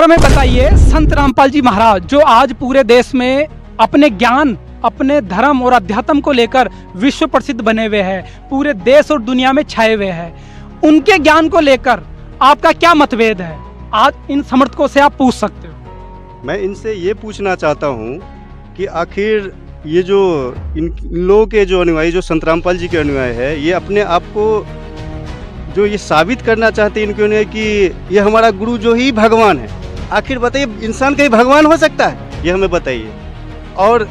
Sir हमें बताइए, संत रामपाल जी महाराज जो आज पूरे देश में अपने ज्ञान, अपने धर्म और अध्यात्म को लेकर विश्व प्रसिद्ध बने हुए हैं, पूरे देश और दुनिया में छाए हुए हैं, उनके ज्ञान को लेकर आपका क्या मतभेद है? आज इन समर्थकों से आप पूछ सकते हो। मैं इनसे ये पूछना चाहता हूँ कि आखिर ये जो इन लोगों के जो अनुयायी, जो संत रामपाल जी के अनुयायी है, ये अपने आप को जो ये साबित करना चाहते हैं इनके अनुयायी कि ये हमारा गुरु जो ही भगवान है। आखिर बताइए, इंसान कहीं भगवान हो सकता है? ये हमें बताइए। और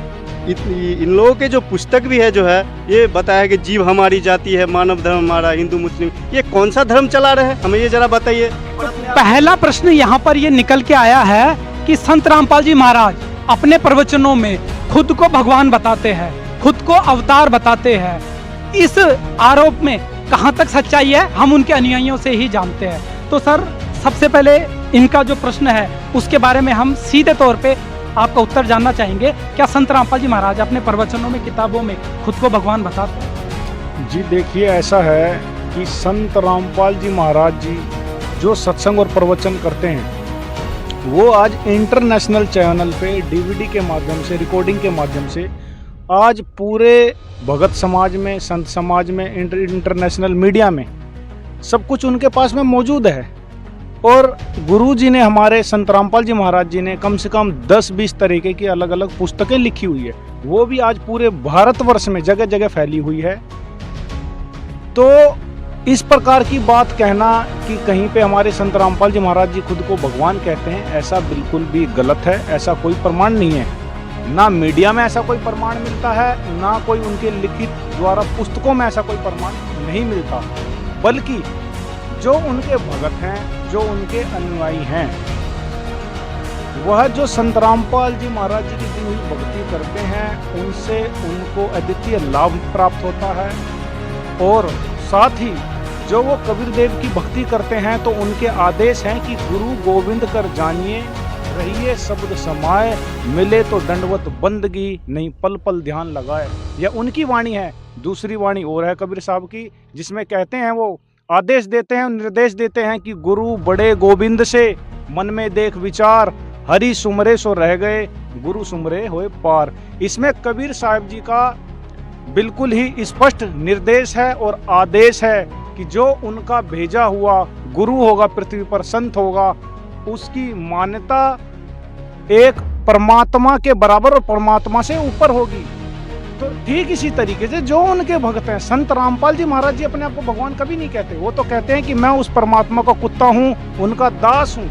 इन लोगों के जो पुस्तक भी है जो है, ये बताया कि जीव हमारी जाति है, मानव धर्म हमारा, हिंदू मुस्लिम, ये कौन सा धर्म चला रहे हैं? हमें ये जरा बताइए। पहला प्रश्न यहाँ पर ये निकल के आया है कि संत रामपाल जी महाराज अपने प्रवचनों में खुद को भगवान बताते हैं, खुद को अवतार बताते हैं। इस आरोप में कहाँ तक सच्चाई है, हम उनके अनुयायियों से ही जानते हैं। तो सर, सबसे पहले इनका जो प्रश्न है उसके बारे में हम सीधे तौर पे आपका उत्तर जानना चाहेंगे। क्या संत रामपाल जी महाराज अपने प्रवचनों में, किताबों में खुद को भगवान बताते हैं? जी देखिए, ऐसा है कि संत रामपाल जी महाराज जी जो सत्संग और प्रवचन करते हैं, वो आज इंटरनेशनल चैनल पे डीवीडी के माध्यम से, रिकॉर्डिंग के माध्यम से आज पूरे भगत समाज में, संत समाज में, इंटरनेशनल मीडिया में सब कुछ उनके पास में मौजूद है। और गुरु जी ने, हमारे संत रामपाल जी महाराज जी ने कम से कम 10-20 तरीके की अलग अलग पुस्तकें लिखी हुई है, वो भी आज पूरे भारतवर्ष में जगह जगह फैली हुई है। तो इस प्रकार की बात कहना कि कहीं पे हमारे संत रामपाल जी महाराज जी खुद को भगवान कहते हैं, ऐसा बिल्कुल भी गलत है। ऐसा कोई प्रमाण नहीं है, ना मीडिया में ऐसा कोई प्रमाण मिलता है, ना कोई उनके लिखित द्वारा पुस्तकों में ऐसा कोई प्रमाण नहीं मिलता। बल्कि जो उनके भगत हैं, जो उनके अनुयायी हैं, वह जो संत रामपाल जी महाराज जी की दी हुई भक्ति करते हैं, उनसे उनको अद्वितीय लाभ प्राप्त होता है। और साथ ही जो वो कबीर देव की भक्ति करते हैं, तो उनके आदेश हैं कि गुरु गोविंद कर जानिए, रहिए शब्द समाए, मिले तो दंडवत बंदगी, नहीं पल पल ध्यान लगाए। यह उनकी वाणी है। दूसरी वाणी और है कबीर साहब की, जिसमें कहते हैं, वो आदेश देते हैं, निर्देश देते हैं कि गुरु बड़े गोविंद से मन में देख विचार, हरि सुमरे सो रह गए, गुरु सुमरे होए पार। इसमें कबीर साहब जी का बिल्कुल ही स्पष्ट निर्देश है और आदेश है कि जो उनका भेजा हुआ गुरु होगा, पृथ्वी पर संत होगा, उसकी मान्यता एक परमात्मा के बराबर और परमात्मा से ऊपर होगी। तो ठीक इसी तरीके से जो उनके भक्त हैं, संत रामपाल जी महाराज जी अपने आप को भगवान कभी नहीं कहते। वो तो कहते हैं कि मैं उस परमात्मा का कुत्ता हूँ, उनका दास हूँ।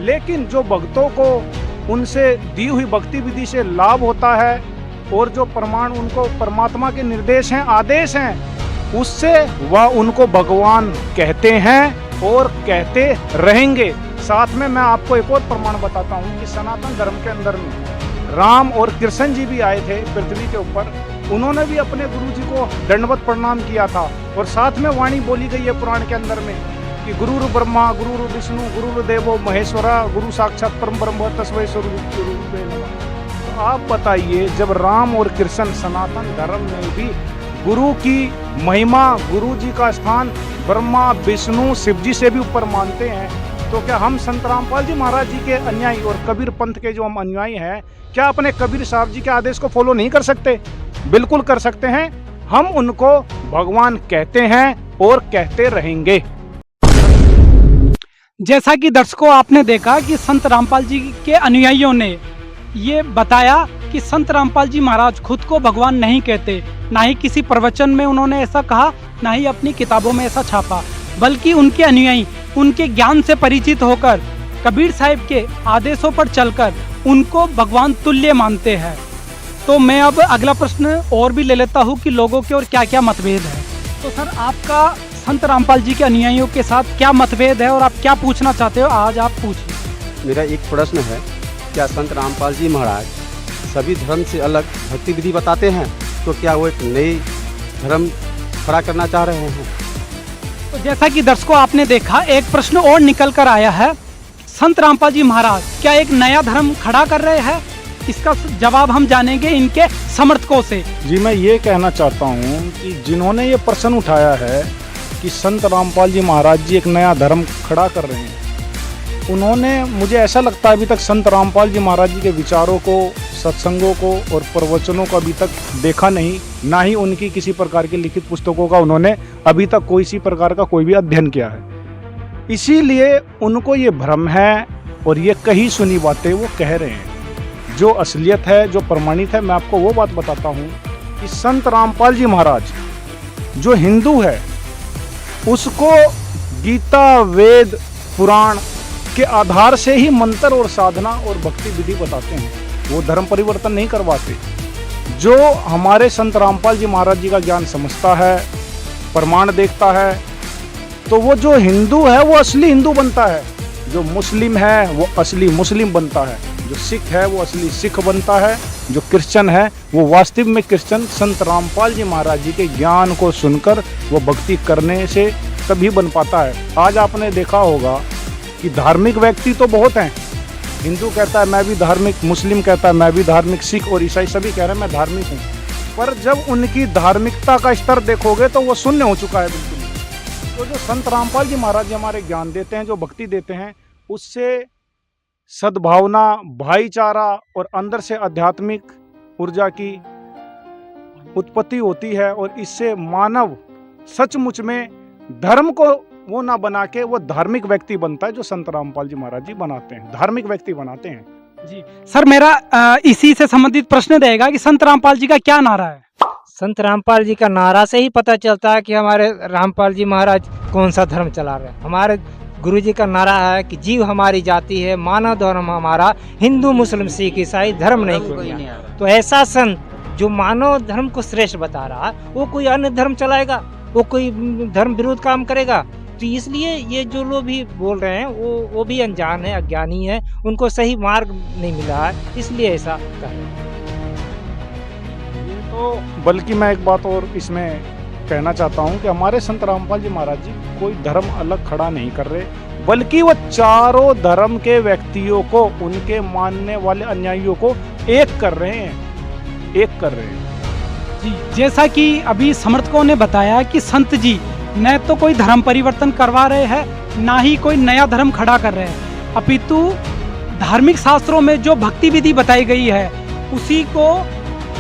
लेकिन जो भक्तों को उनसे दी हुई भक्ति विधि से लाभ होता है और जो प्रमाण उनको परमात्मा के निर्देश हैं, आदेश हैं, उससे वह उनको भगवान कहते हैं और कहते रहेंगे। साथ में मैं आपको एक और प्रमाण बताता हूँ कि सनातन धर्म के अंदर में राम और कृष्ण जी भी आए थे पृथ्वी के ऊपर। उन्होंने भी अपने गुरु जी को दंडवत प्रणाम किया था। और साथ में वाणी बोली गई है पुराण के अंदर में कि गुरुर् ब्रह्मा गुरुर् विष्णु गुरुर्देवो महेश्वरा, गुरु साक्षात परम ब्रह्म तस्मै स्वरूपे नमः। तो आप बताइए, जब राम और कृष्ण सनातन धर्म में भी गुरु की महिमा, गुरु जी का स्थान ब्रह्मा विष्णु शिव जी से भी ऊपर मानते हैं, तो क्या हम संत रामपाल जी महाराज जी के अनुयायी और कबीर पंथ के जो हम अनुयायी हैं, क्या अपने कबीर साहब जी के आदेश को फॉलो नहीं कर सकते? बिल्कुल कर सकते हैं। हम उनको भगवान कहते हैं और कहते रहेंगे। जैसा कि दर्शकों आपने देखा कि संत रामपाल जी के अनुयायियों ने ये बताया कि संत रामपाल जी महाराज खुद को भगवान नहीं कहते, ना ही किसी प्रवचन में उन्होंने ऐसा कहा, ना ही अपनी किताबों में ऐसा छापा, बल्कि उनके अनुयायी उनके ज्ञान से परिचित होकर कबीर साहिब के आदेशों पर चलकर उनको भगवान तुल्य मानते हैं। तो मैं अब अगला प्रश्न और भी ले लेता हूँ कि लोगों के और क्या क्या मतभेद है। तो सर, आपका संत रामपाल जी के अनुयायियों के साथ क्या मतभेद है और आप क्या पूछना चाहते हो, आज आप पूछिए। मेरा एक प्रश्न है, क्या संत रामपाल जी महाराज सभी धर्म से अलग भक्ति विधि बताते हैं? तो क्या वो एक नई धर्म खड़ा करना चाह रहे हैं? तो जैसा कि दर्शकों आपने देखा, एक प्रश्न और निकल कर आया है, संत रामपाल जी महाराज क्या एक नया धर्म खड़ा कर रहे हैं? इसका जवाब हम जानेंगे इनके समर्थकों से। जी, मैं ये कहना चाहता हूँ कि जिन्होंने ये प्रश्न उठाया है कि संत रामपाल जी महाराज जी एक नया धर्म खड़ा कर रहे हैं, उन्होंने, मुझे ऐसा लगता है, अभी तक संत रामपाल जी महाराज जी के विचारों को, सत्संगों को और प्रवचनों को अभी तक देखा नहीं, ना ही उनकी किसी प्रकार की लिखित पुस्तकों का उन्होंने अभी तक कोई सी प्रकार का कोई भी अध्ययन किया है। इसीलिए उनको ये भ्रम है और ये कही सुनी बातें वो कह रहे हैं। जो असलियत है, जो प्रमाणित है, मैं आपको वो बात बताता हूँ कि संत रामपाल जी महाराज जो हिंदू है उसको गीता, वेद, पुराण के आधार से ही मंत्र और साधना और भक्ति विधि बताते हैं। वो धर्म परिवर्तन नहीं करवाते। जो हमारे संत रामपाल जी महाराज जी का ज्ञान समझता है, प्रमाण देखता है, तो वो जो हिंदू है वो असली हिंदू बनता है, जो मुस्लिम है वो असली मुस्लिम बनता है, जो सिख है वो असली सिख बनता है, जो क्रिश्चियन है वो वास्तविक में क्रिश्चियन संत रामपाल जी महाराज जी के ज्ञान को सुनकर वो भक्ति करने से तभी बन पाता है। आज आपने देखा होगा कि धार्मिक व्यक्ति तो बहुत हैं, हिंदू कहता है मैं भी धार्मिक, मुस्लिम कहता है मैं भी धार्मिक, सिख और ईसाई सभी कह रहे हैं मैं धार्मिक हूँ, पर जब उनकी धार्मिकता का स्तर देखोगे तो वो शून्य हो चुका है बिल्कुल। तो जो संत रामपाल जी महाराज जी हमारे ज्ञान देते हैं, जो भक्ति देते हैं, उससे सद्भावना, भाईचारा और अंदर से आध्यात्मिक ऊर्जा की उत्पत्ति होती है और इससे मानव सचमुच में धर्म को वो ना बना के वो धार्मिक व्यक्ति बनता है, जो संत रामपाल जी महाराज जी बनाते हैं, धार्मिक व्यक्ति बनाते हैं। जी सर, मेरा इसी से संबंधित प्रश्न रहेगा कि संत रामपाल जी का क्या नारा है? संत रामपाल जी का नारा से ही पता चलता है कि हमारे रामपाल जी महाराज कौन सा धर्म चला रहे हैं। हमारे गुरु जी का नारा है कि जीव हमारी जाति है, मानव धर्म हमारा, हिंदू मुस्लिम सिख ईसाई धर्म नहीं कोई। तो ऐसा संत जो मानव धर्म को श्रेष्ठ बता रहा, वो कोई अन्य धर्म चलाएगा, वो कोई धर्म विरोध काम करेगा? तो इसलिए ये जो लोग भी बोल रहे हैं वो भी अनजान है, अज्ञानी है, उनको सही मार्ग नहीं मिला है, इसलिए ऐसा कर रहे हैं। तो बल्कि मैं एक बात और इसमें कहना चाहता हूं कि हमारे संत रामपाल जी महाराज जी कोई धर्म अलग खड़ा नहीं कर रहे, बल्कि वो चारों धर्म के व्यक्तियों को, उनके मानने वाले अनुयायियों को एक कर रहे हैं, एक कर रहे हैं। जी, जैसा कि अभी समर्थकों ने बताया कि संत जी न तो कोई धर्म परिवर्तन करवा रहे हैं, ना ही कोई नया धर्म खड़ा कर रहे हैं, अपितु धार्मिक शास्त्रों में जो भक्ति विधि बताई गई है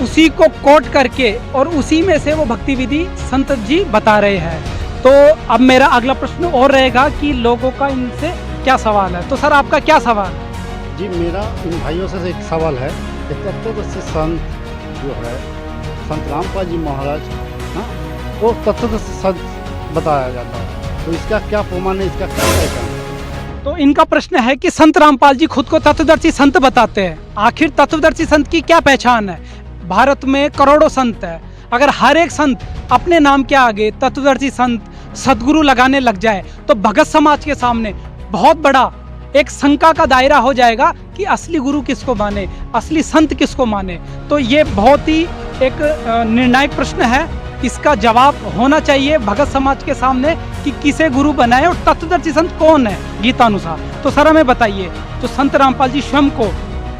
उसी को कोट करके और उसी में से वो भक्ति विधि संत जी बता रहे हैं। तो अब मेरा अगला प्रश्न और रहेगा कि लोगों का इनसे क्या सवाल है। तो सर, आपका क्या सवाल है? जी, मेरा इन भाइयों से एक सवाल है कि तत्वदर्शी संत जो है संत रामपाल जी महाराज, हाँ, वो तत्वदर्शी संत बताया जाता है, तो इसका क्या प्रमाण है, इसका क्या पहचान है? तो इनका प्रश्न है कि संत रामपाल जी खुद को तत्वदर्शी संत बताते हैं, आखिर तत्वदर्शी संत की क्या पहचान है? भारत में करोड़ों संत है, अगर हर एक संत अपने नाम के आगे तत्वदर्शी संत, सदगुरु लगाने लग जाए तो भगत समाज के सामने बहुत बड़ा एक शंका का दायरा हो जाएगा कि असली गुरु किसको माने, असली संत किसको माने। तो ये बहुत ही एक निर्णायक प्रश्न है, इसका जवाब होना चाहिए भगत समाज के सामने कि किसे गुरु बनाए और तत्वदर्शी संत कौन है गीतानुसार। तो सर हमें बताइए, जो संत रामपाल जी स्वयं को,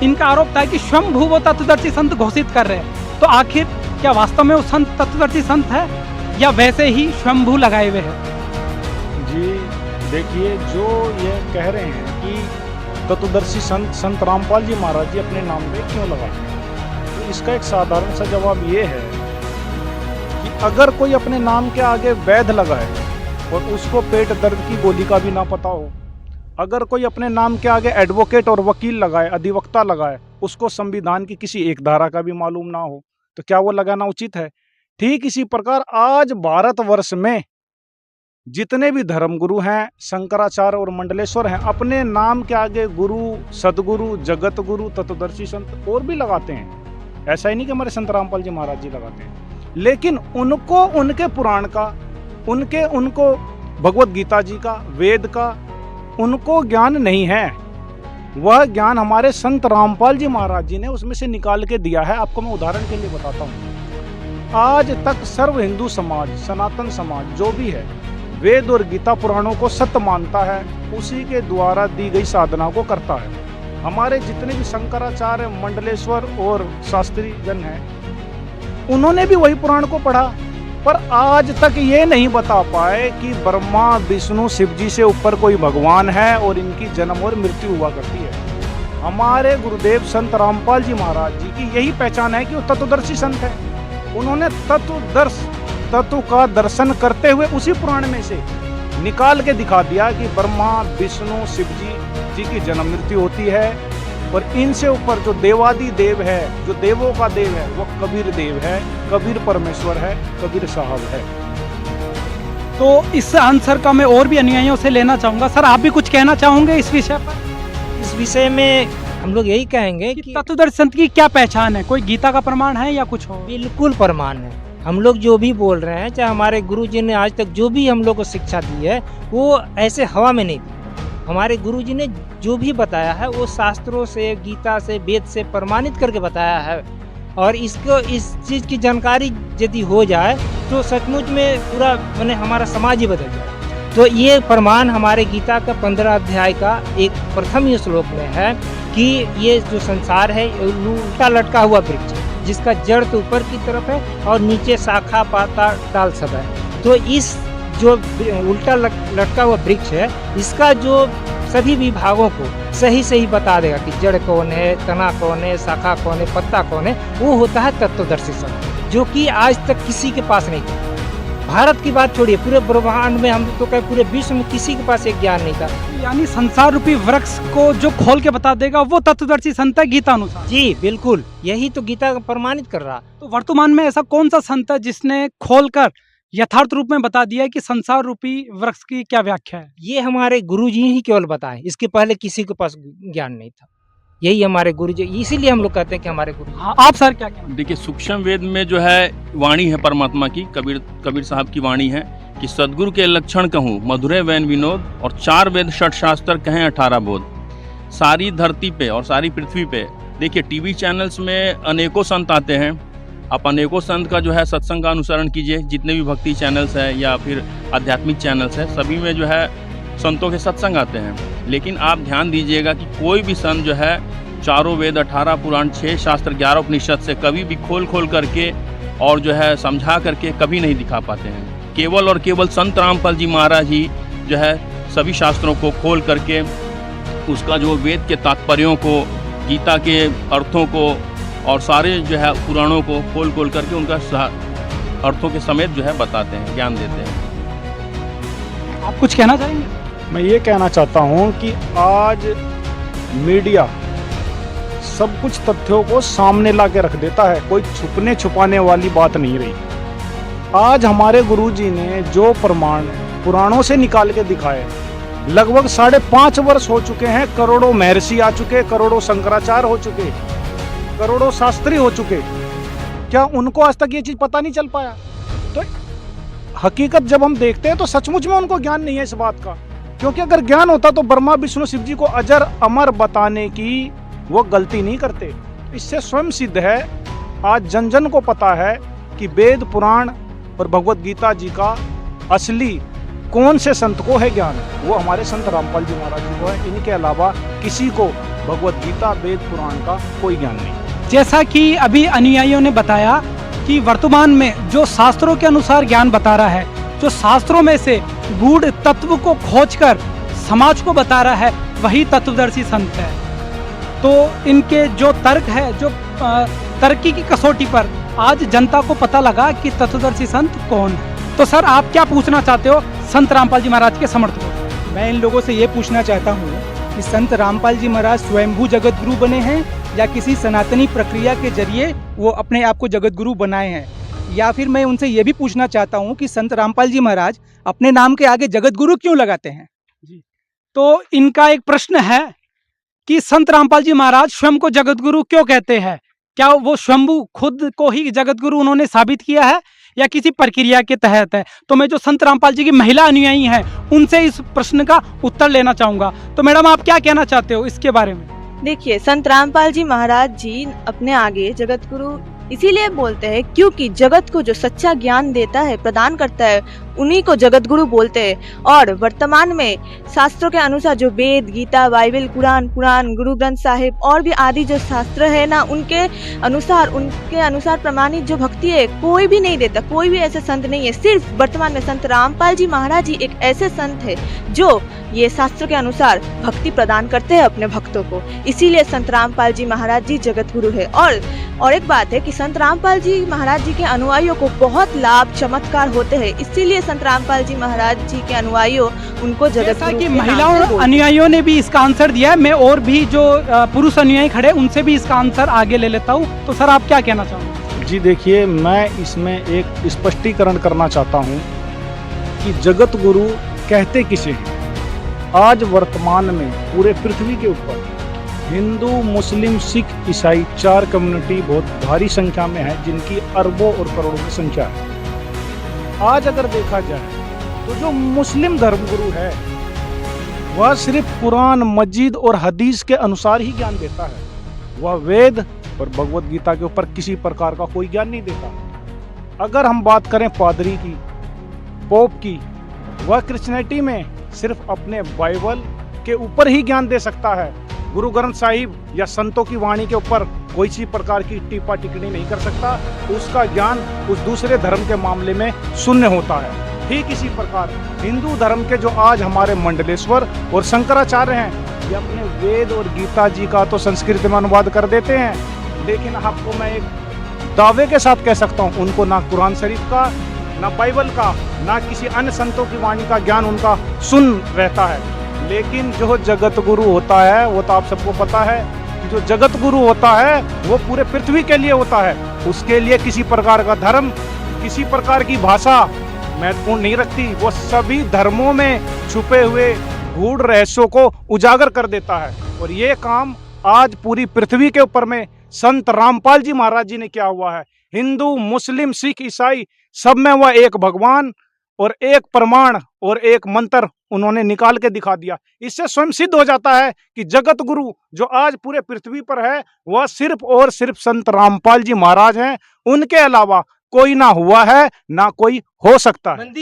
इनका आरोप था कि स्वयंभू वो तत्वदर्शी संत घोषित कर रहे हैं, तो आखिर क्या वास्तव में वो संत तत्वदर्शी संत है या वैसे ही स्वयंभू लगाए हुए हैं? जी देखिए, जो ये कह रहे हैं कि तत्वदर्शी संत रामपाल जी महाराज जी अपने नाम पे क्यों लगाते हैं, तो इसका एक साधारण सा जवाब ये है कि अगर कोई अपने नाम के आगे वैद्य लगाए और उसको पेट दर्द की गोली का भी ना पता हो, अगर कोई अपने नाम के आगे एडवोकेट और वकील लगाए, अधिवक्ता लगाए, उसको संविधान की किसी एक धारा का भी मालूम ना हो, तो क्या वो लगाना उचित है? ठीक इसी प्रकार आज भारतवर्ष में जितने भी धर्मगुरु हैं, शंकराचार्य और मंडलेश्वर हैं, अपने नाम के आगे गुरु, सदगुरु, जगत गुरु, तत्वदर्शी संत और भी लगाते हैं। ऐसा ही नहीं कि हमारे संत रामपाल जी महाराज जी लगाते हैं, लेकिन उनको उनके पुराण का, उनको भगवत गीता जी का, वेद का उनको ज्ञान नहीं है। वह ज्ञान हमारे संत रामपाल जी महाराज जी ने उसमें से निकाल के दिया है। आपको मैं उदाहरण के लिए बताता हूँ, आज तक सर्व हिंदू समाज, सनातन समाज जो भी है, वेद और गीता पुराणों को सत्य मानता है, उसी के द्वारा दी गई साधना को करता है। हमारे जितने भी शंकराचार्य, मंडलेश्वर और शास्त्री जन हैं, उन्होंने भी वही पुराण को पढ़ा, पर आज तक ये नहीं बता पाए कि ब्रह्मा विष्णु शिव जी से ऊपर कोई भगवान है और इनकी जन्म और मृत्यु हुआ करती है। हमारे गुरुदेव संत रामपाल जी महाराज जी की यही पहचान है कि वो तत्वदर्शी संत है। उन्होंने तत्व का दर्शन करते हुए उसी पुराण में से निकाल के दिखा दिया कि ब्रह्मा विष्णु शिव जी की जन्म मृत्यु होती है और इनसे ऊपर जो देवादि देव है, जो देवों का देव है, वो कबीर देव है, कबीर परमेश्वर है, कबीर साहब है। तो इस आंसर का मैं और भी अनुयायियों से लेना चाहूंगा। सर, आप भी कुछ कहना चाहोगे इस विषय पर? इस विषय में हम लोग यही कहेंगे कि तत्वदर्शी संत की क्या पहचान है? कोई गीता का प्रमाण है या कुछ और? बिल्कुल प्रमाण है। हम लोग जो भी बोल रहे हैं, चाहे हमारे गुरु जी ने आज तक जो भी हम लोग को शिक्षा दी है, वो ऐसे हवा में नहीं दी। हमारे गुरु जी ने जो भी बताया है वो शास्त्रों से, गीता से, वेद से प्रमाणित करके बताया है। और इसको, इस चीज़ की जानकारी यदि हो जाए तो सचमुच में पूरा माने हमारा समाज ही बदल जाए। तो ये प्रमाण हमारे गीता का 15 अध्याय का एक प्रथम ही श्लोक में है कि ये जो संसार है उल्टा लटका हुआ वृक्ष है, जिसका जड़ तो ऊपर की तरफ है और नीचे शाखा पाता डाल सब है। तो इस जो उल्टा लटका हुआ वृक्ष है, इसका जो सभी विभागों को सही सही बता देगा कि जड़ कौन है, तना कौन है, शाखा कौन है, पत्ता कौन है, वो होता है तत्वदर्शी संत, जो कि आज तक किसी के पास नहीं था। भारत की बात छोड़िए, पूरे ब्रह्मांड में, हम तो कहे पूरे विश्व में किसी के पास एक ज्ञान नहीं था। यानी संसार रूपी वृक्ष को जो खोल के बता देगा वो तत्वदर्शी संत है गीता अनुसार। जी बिल्कुल, यही तो गीता प्रमाणित कर रहा। तो वर्तमान में ऐसा कौन सा संत है जिसने खोलकर यथार्थ रूप में बता दिया है कि संसार रूपी वृक्ष की क्या व्याख्या है? ये हमारे गुरु जी ही केवल बताए, इसके पहले किसी के पास ज्ञान नहीं था। यही हमारे गुरु जी, इसीलिए हम लोग कहते हैं कि हमारे गुरु। हाँ, आप सर क्या कहना? देखिए, सूक्ष्म वेद में जो है वाणी है परमात्मा की, कबीर साहब की वाणी है कि सदगुरु के लक्षण कहूँ मधुरे वैन विनोद, और 4 वेद 6 शास्त्र कहें 18 बोध। सारी धरती पे और सारी पृथ्वी पे देखिए, टीवी चैनल्स में अनेकों संत आते हैं। आप अनेकों संत का जो है सत्संग का अनुसरण कीजिए, जितने भी भक्ति चैनल्स हैं या फिर आध्यात्मिक चैनल्स हैं, सभी में जो है संतों के सत्संग आते हैं। लेकिन आप ध्यान दीजिएगा कि कोई भी संत जो है 4 वेद 18 पुराण 6 शास्त्र 11 उपनिषद से कभी भी खोल करके और जो है समझा करके कभी नहीं दिखा पाते हैं। केवल और केवल संत रामपाल जी महाराज ही जो है सभी शास्त्रों को खोल करके उसका जो वेद के तात्पर्यों को, गीता के अर्थों को और सारे जो है पुराणों को खोल करके उनका अर्थों के समेत जो है बताते हैं, ज्ञान देते हैं। आप कुछ कहना चाहेंगे? मैं ये कहना चाहता हूँ कि आज मीडिया सब कुछ तथ्यों को सामने ला के रख देता है, कोई छुपने छुपाने वाली बात नहीं रही। आज हमारे गुरुजी ने जो प्रमाण पुराणों से निकाल के दिखाए, लगभग 5.5 वर्ष हो चुके हैं, करोड़ों महर्षि आ चुके, करोड़ों शंकराचार्य हो चुके, करोड़ों शास्त्री हो चुके, क्या उनको आज तक ये चीज पता नहीं चल पाया? तो हकीकत जब हम देखते हैं तो सचमुच में उनको ज्ञान नहीं है इस बात का, क्योंकि अगर ज्ञान होता तो ब्रह्मा विष्णु शिव जी को अजर अमर बताने की वो गलती नहीं करते। इससे स्वयं सिद्ध है, आज जन जन को पता है कि वेद पुराण और भगवत गीता जी का असली कौन से संत को है ज्ञान, वो हमारे संत रामपाल जी महाराज जी को है। इनके अलावा किसी को भगवत गीता वेद पुराण का कोई ज्ञान नहीं। जैसा कि अभी अनुयायियों ने बताया कि वर्तमान में जो शास्त्रों के अनुसार ज्ञान बता रहा है, जो शास्त्रों में से गूढ़ तत्व को खोजकर समाज को बता रहा है, वही तत्वदर्शी संत है। तो इनके जो तर्क है, जो तरक्की की कसौटी पर आज जनता को पता लगा कि तत्वदर्शी संत कौन है। तो सर, आप क्या पूछना चाहते हो संत रामपाल जी महाराज के समर्थकों? मैं इन लोगों से ये पूछना चाहता हूँ कि संत रामपाल जी महाराज स्वयंभू जगत गुरु बने हैं या किसी सनातनी प्रक्रिया के जरिए वो अपने आप को जगत गुरु बनाए हैं, या फिर मैं उनसे ये भी पूछना चाहता हूँ कि संत रामपाल जी महाराज अपने नाम के आगे जगत गुरु क्यों लगाते हैं? जी, तो इनका एक प्रश्न है कि संत रामपाल जी महाराज स्वयं को जगत गुरु क्यों कहते हैं? क्या वो स्वयंभू खुद को ही जगत गुरु उन्होंने साबित किया है या किसी प्रक्रिया के तहत है? तो मैं जो संत रामपाल जी की महिला अनुयायी हैं उनसे इस प्रश्न का उत्तर लेना चाहूंगा। तो मैडम, आप क्या कहना चाहते हो इसके बारे में? देखिए, संत रामपाल जी महाराज जी अपने आगे जगत गुरु इसीलिए बोलते हैं क्योंकि जगत को जो सच्चा ज्ञान देता है, प्रदान करता है, उन्हीं को जगत गुरु बोलते हैं। और वर्तमान में शास्त्रों के अनुसार जो वेद, गीता, बाइबल, कुरान, पुराण, गुरु ग्रंथ साहिब और भी आदि जो शास्त्र है ना, उनके अनुसार प्रमाणित जो भक्ति है कोई भी नहीं देता, कोई भी ऐसे संत नहीं है। सिर्फ वर्तमान में संत रामपाल जी महाराज जी एक ऐसे संत है जो ये शास्त्र के अनुसार भक्ति प्रदान करते हैं अपने भक्तों को। इसीलिए संत रामपाल जी महाराज जी जगत गुरु है। और एक बात है कि संत रामपाल जी महाराज जी के अनुयायियों को बहुत लाभ चमत्कार होते हैं, इसीलिए संत रामपाल जी महाराज जी के अनुयायियों उनको जगत जैसा गुरु कि के नाम से महिलाओं बोलते हैं। अनुयायियों ने भी इसका आंसर दिया है, मैं और भी जो पुरुष अनुयायी खड़े उनसे भी इसका आंसर आगे ले लेता हूँ। तो सर आप क्या कहना चाहोगे? जी देखिए, मैं इसमें एक स्पष्टीकरण करना चाहता हूँ कि जगत गुरु कहते किसे हैं। आज वर्तमान में पूरे पृथ्वी के ऊपर हिंदू, मुस्लिम, सिख, ईसाई 4 कम्युनिटी बहुत भारी संख्या में है, जिनकी अरबों और करोड़ों की संख्या है। आज अगर देखा जाए तो जो मुस्लिम धर्मगुरु है वह सिर्फ कुरान, मस्जिद और हदीस के अनुसार ही ज्ञान देता है। वह वेद और भगवत गीता के ऊपर किसी प्रकार का कोई ज्ञान नहीं देता। अगर हम बात करें पादरी की, पोप की, वह क्रिश्चियनिटी में सिर्फ अपने बाइबल के ऊपर ही ज्ञान दे सकता है। गुरु ग्रंथ साहिब या संतों की वाणी के ऊपर कोई सी प्रकार की टिप्पा टिप्पणी नहीं कर सकता। उसका ज्ञान उस दूसरे धर्म के मामले में शून्य होता है। ठीक इसी प्रकार हिंदू धर्म के जो आज हमारे मंडलेश्वर और शंकराचार्य हैं, ये अपने वेद और गीता जी का तो संस्कृत में अनुवाद कर देते हैं, लेकिन आपको मैं एक दावे के साथ कह सकता हूँ, उनको ना कुरान शरीफ का, ना बाइबल का, ना किसी अन्य संतों की वाणी का ज्ञान उनका सुन रहता है। लेकिन जो जगत गुरु होता है वो तो आप सबको पता है कि जो जगत गुरु होता है वो पूरे पृथ्वी के लिए होता है। उसके लिए किसी प्रकार का धर्म, किसी प्रकार की भाषा महत्वपूर्ण नहीं रखती। वो सभी धर्मों में छुपे हुए गूढ़ रहस्यों को उजागर कर देता है। और ये काम आज पूरी पृथ्वी के ऊपर में संत रामपाल जी महाराज जी ने किया हुआ है। हिंदू, मुस्लिम, सिख, ईसाई सब में वह एक भगवान और एक प्रमाण और एक मंत्र उन्होंने निकाल के दिखा दिया। इससे स्वयं सिद्ध हो जाता है कि जगत गुरु जो आज पूरे पृथ्वी पर है वह सिर्फ और सिर्फ संत रामपाल जी महाराज हैं। उनके अलावा कोई ना हुआ है, ना कोई हो सकता है।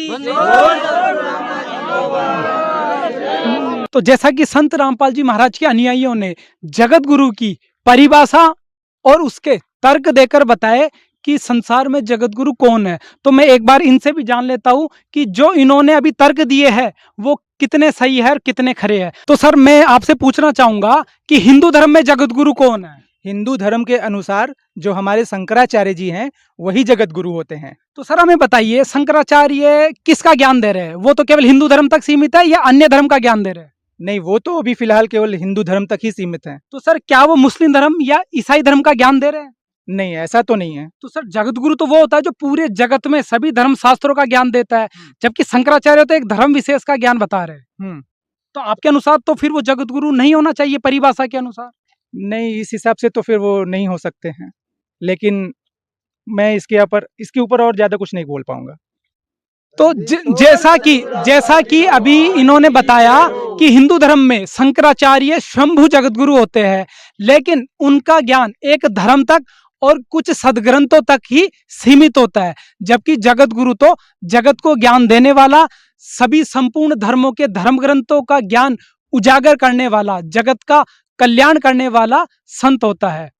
तो जैसा कि संत रामपाल जी महाराज के अनुयायियों ने जगत गुरु की परिभाषा और उसके तर्क देकर बताए कि संसार में जगत गुरु कौन है, तो मैं एक बार इनसे भी जान लेता हूं कि जो इन्होंने अभी तर्क दिए हैं वो कितने सही है और कितने खरे हैं। तो सर मैं आपसे पूछना चाहूंगा कि हिंदू धर्म में जगत गुरु कौन है? हिंदू धर्म के अनुसार जो हमारे शंकराचार्य जी हैं वही जगत गुरु होते हैं। तो सर हमें बताइए, शंकराचार्य किसका ज्ञान दे रहे हैं? वो तो केवल हिंदू धर्म तक सीमित है या अन्य धर्म का ज्ञान दे रहे हैं? नहीं, वो तो अभी फिलहाल केवल हिंदू धर्म तक ही सीमित हैं। तो सर क्या वो मुस्लिम धर्म या ईसाई धर्म का ज्ञान दे रहे हैं? नहीं, ऐसा तो नहीं है। तो सर जगत गुरु तो वो होता है जो पूरे जगत में सभी धर्म शास्त्रों का ज्ञान देता है, जबकि शंकराचार्य तो एक धर्म विशेष का ज्ञान बता रहे हैं। तो आपके अनुसार तो फिर वो जगत गुरु नहीं होना चाहिए परिभाषा के अनुसार? नहीं, इस हिसाब से तो फिर वो नहीं हो सकते हैं, लेकिन मैं इसके ऊपर और ज्यादा कुछ नहीं बोल पाऊंगा। तो जैसा कि अभी इन्होंने बताया कि हिंदू धर्म में शंकराचार्य स्वयंभू जगतगुरु होते हैं, लेकिन उनका ज्ञान एक धर्म तक और कुछ सदग्रंथों तक ही सीमित होता है, जबकि जगत गुरु तो जगत को ज्ञान देने वाला, सभी संपूर्ण धर्मों के धर्म ग्रंथों का ज्ञान उजागर करने वाला, जगत का कल्याण करने वाला संत होता है।